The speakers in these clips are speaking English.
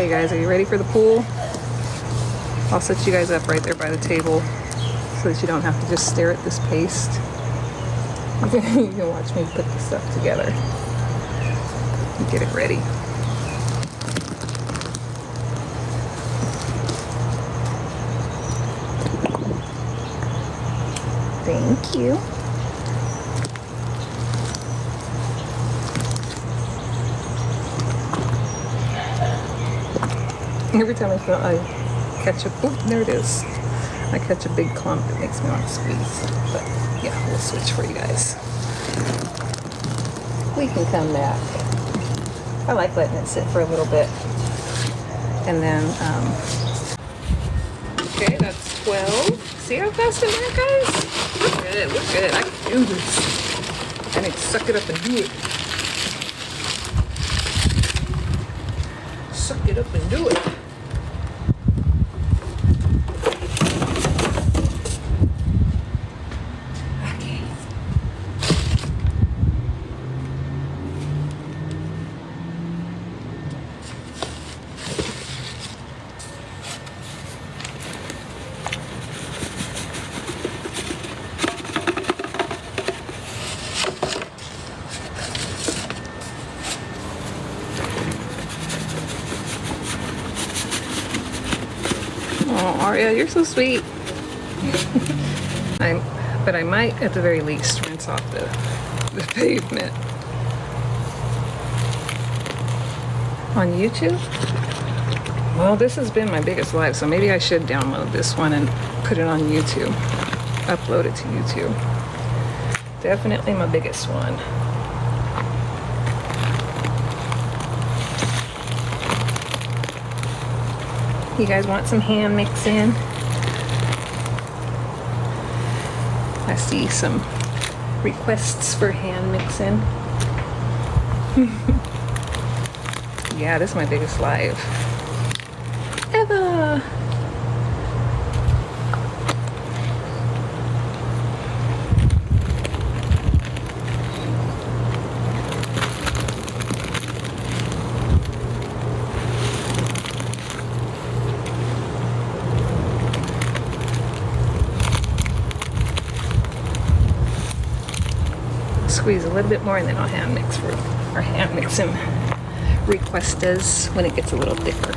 Okay guys, are you ready for the pool? I'll set you guys up right there by the table so that you don't have to just stare at this paste. You can watch me put the stuff together and get it ready. Thank you. Every time I catch a, oh, there it is. I catch a big clump, it makes me want to squeeze. But yeah, we'll switch for you guys. We can come back. I like letting it sit for a little bit. And then, okay, that's 12. See how fast I went, guys? We're good, we're good. I can do this. I need to suck it up and do it. Suck it up and do it. Oh, Aria, you're so sweet. But I might, at the very least, rinse off the pavement. On YouTube? Well, this has been my biggest live, so maybe I should download this one and put it on YouTube. Upload it to YouTube. Definitely my biggest one. You guys want some hand mixing? I see some requests for hand mixing. Yeah, this is my biggest live ever. Squeeze a little bit more and then I'll hand mix for our hand mixing requesters when it gets a little thicker.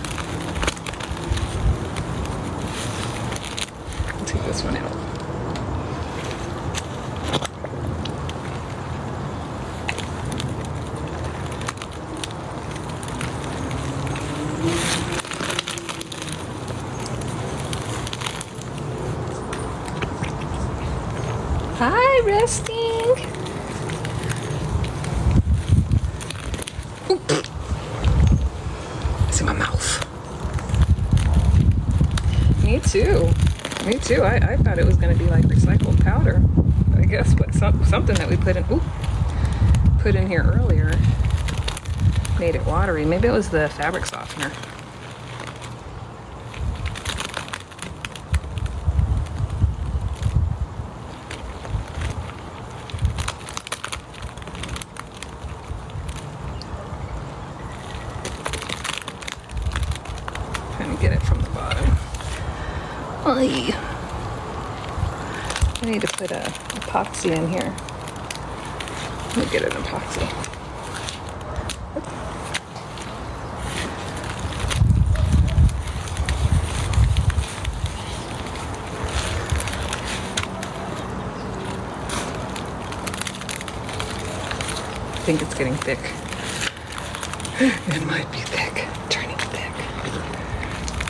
I'll take this one out. Hi, Resting. It's in my mouth. Me too. Me too. I thought it was going to be like recycled powder. I guess, but something that we put in here earlier made it watery. Maybe it was the fabric softener. Get it from the bottom. Oy. I need to put a epoxy in here. Let me get an epoxy. I think it's getting thick. It might be thick. Turning thick.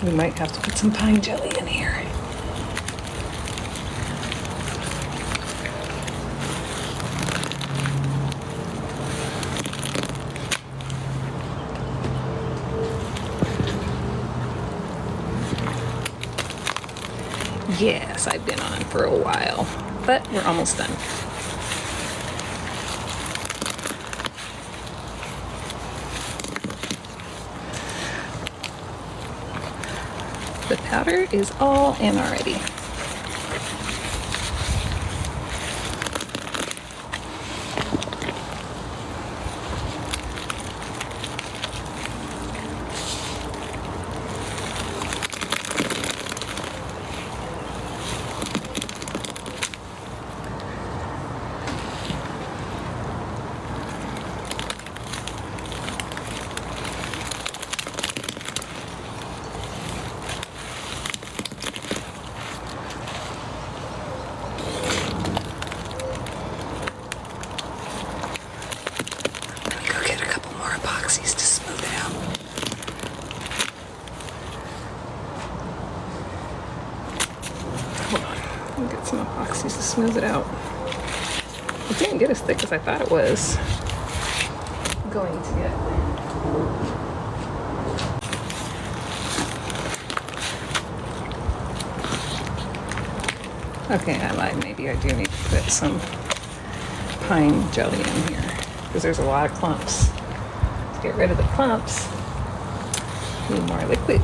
We might have to put some pine jelly in here. Yes, I've been on for a while, but we're almost done. The powder is all in already. smooth it out. It didn't get as thick as I thought it was going to get. Okay, I lied. Maybe I do need to put some pine jelly in here because there's a lot of clumps. To get rid of the clumps, need more liquid.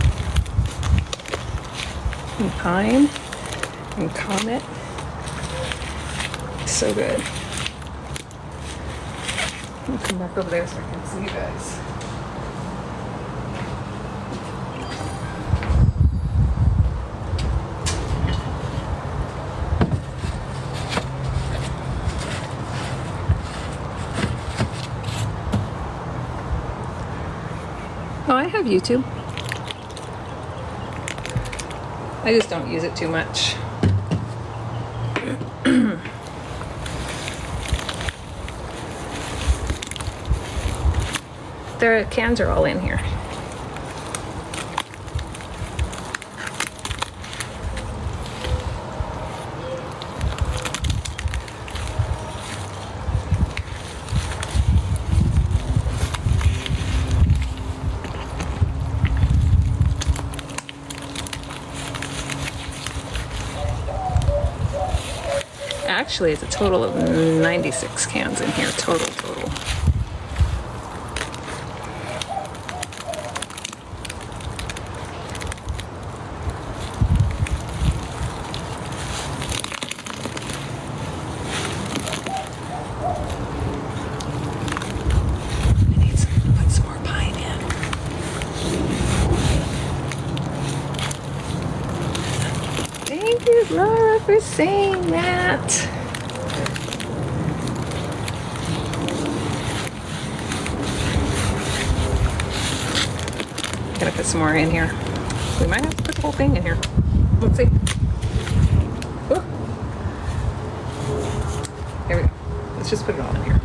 And pine and comet. So good. Let me come back over there so I can see you guys. Oh, I have YouTube. I just don't use it too much. The cans are all in here. Actually, it's a total of 96 cans in here, total. Thank you, Laura, for saying that. Gotta put some more in here. We might have to put the whole thing in here. Let's see. Ooh. There we go. Let's just put it all in here.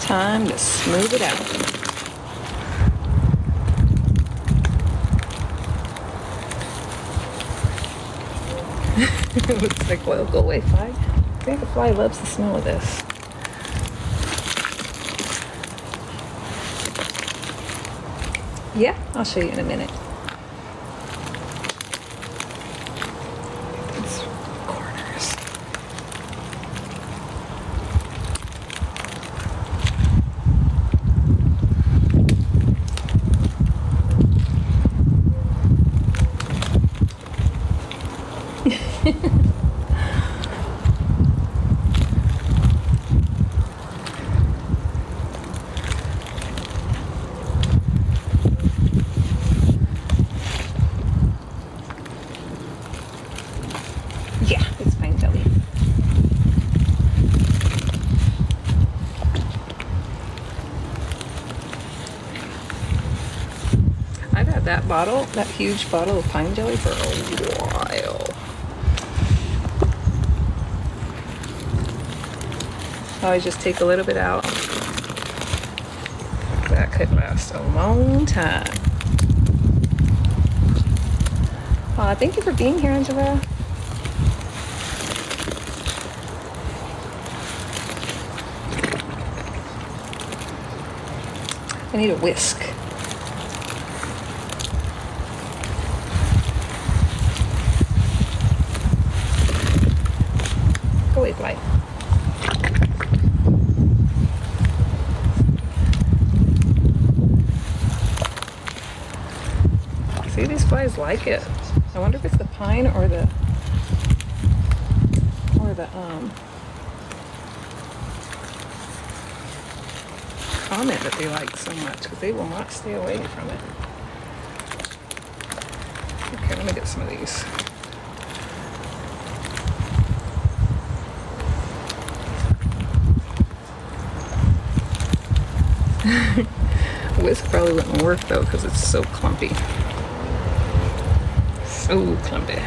Time to smooth it out. It looks like oil. Go away, fly. I think the fly loves the smell of this. Yeah, I'll show you in a minute. These corners. Yeah, it's pine jelly. I've had that bottle, that huge bottle of pine jelly for a while. I always just take a little bit out. That could last a long time. Thank you for being here, Angela. I need a whisk. Go away, fly. See, these flies like it. I wonder if it's the pine or the comet that they like so much, because they will not stay away from it. Okay, let me get some of these. Whisk probably wouldn't work though because it's so clumpy. So clumpy.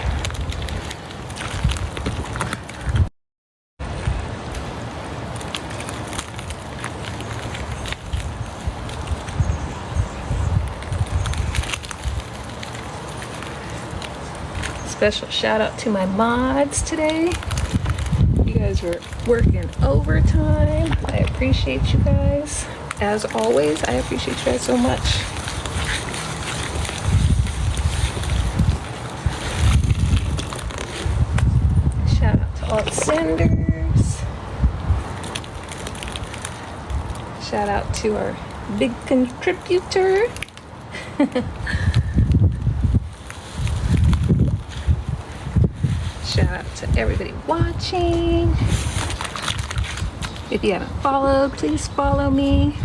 Special shout out to my mods today. You guys were working overtime. I appreciate you guys. As always, I appreciate you guys so much. Shout out to all the senders. Shout out to our big contributor. Shout out to everybody watching. If you haven't followed, please follow me.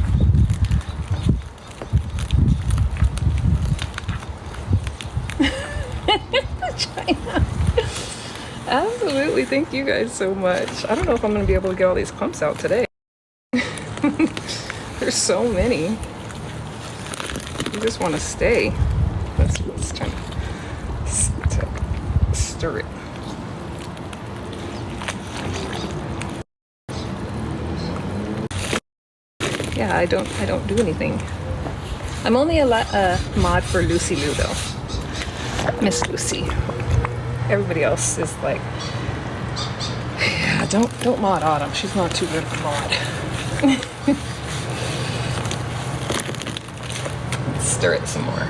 China. Absolutely, thank you guys so much. I don't know if I'm going to be able to get all these clumps out today. There's so many. You just want to stay. Let's try to stir it. Yeah, I don't do anything. I'm only a mod for Lucy Lou though. Miss Lucy. Everybody else is like, yeah, don't mod Autumn. She's not too good for mod. Let's stir it some more.